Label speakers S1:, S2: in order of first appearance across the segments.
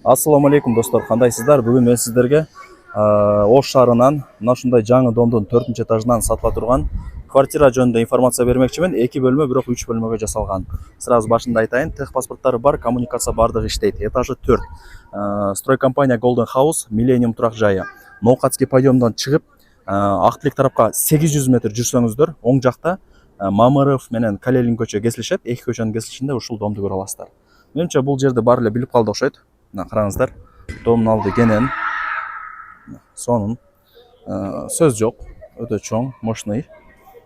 S1: Ассаламу алейкум достор, кандайсыздар? Бүгүн мен сиздерге Ош шаарынан мына ушундай жаңы домдун 4 этажынан сатыла турган квартира жөнүндө информация бермекчимин. 2 бөлмө, бирок 3 бөлмөгө жасалган. Сразу башында айтайын, тех паспорттары бар, коммуникация бардыгы иштейт. Этажы 4. Стройкомпания Golden House, Millennium турак жайы. Ноокатский подъемдон чыгып, Актилек тарапка 800 метр жүрсөңүздөр, оң жакта Мамыров менен Калелин көчө кесилишет. 2 көчөнүн кесилишинде ушул домду көрө аласыздар. Менимче бул жерди баары эле билип калды окшойт. Мына караңыздар, домдун алды кенен, сонун, сөз жок, өтө чоң, мощный.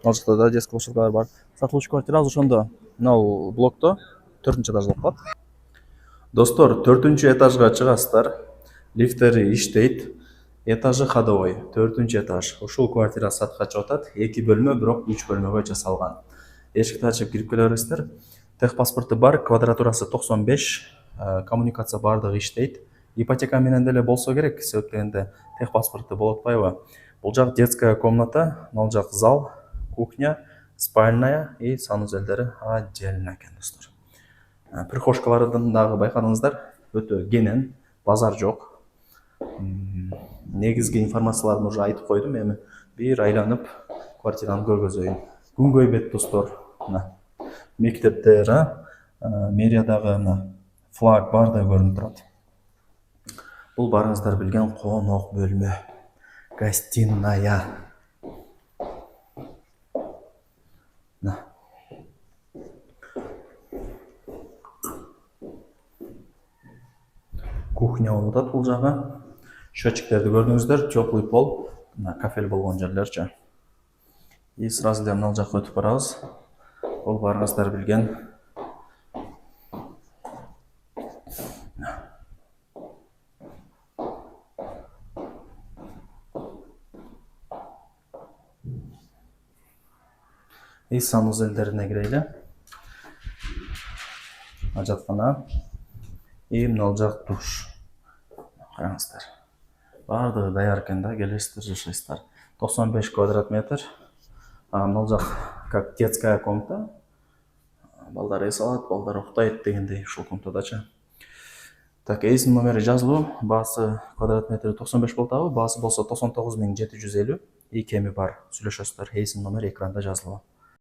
S1: Ал жакта да детский площадкалар бар. Сатылуучу квартира азыр ошондо, мына блокто 4-этаж болуп калат. Достор, 4-этажга чыгасыздар. Лифтери иштейт. Этажы ходовой, 4-этаж. Ушул квартира сатка чыгып атат. 2 бөлмө, бирок 3 бөлмөгө жасалган. Эшикти ачып кирип келе бересиздер. Тех паспорту бар, квадратурасы 95. Коммуникация бардыгы иштейт. Ипотека менен деле болсо керек, себеп дегенде тех паспорту болот атпайбы? Бул жак детская комната, ал жак зал, кухня, спальная и санузелдери отдельно экен достор. Прихожкаларын дагы байкадыңыздар, өтө кенен, базар жок. Негизги информацияларын уже айтып койдум, эми бир айланып квартираны көргөзөйүн. Күнгөй бет достор, мына мектептер, мэриядагы флаг бардыгы көрүнүп турат. Бул барыңыздар билген конок бөлмө, гостиная. Кухня болуп атат бул жагы. Счетчиктерди көрдүңүздөр, теплый пол, кафель болгон жерлерчи. И сразу эле мына жакка өтүп барабыз. Бул барыңыздар билген и санузелдерине кирели. Ажаткана и мына жак душ. Караңыздар. Бардыгы даяр экен да, келесиздер, жашайсыздар. 95 квадрат метр. Мына жак как детская комната. Балдар эс алат, балдар уктайт дегендей ушул комнатадачы. Так, эсинин номери жазылуу, баасы квадрат метри 95 болуп атабы, баасы болсо 99750 и кеми бар. Сүйлөшөсүздөр, эсинин номери экранда жазылуу.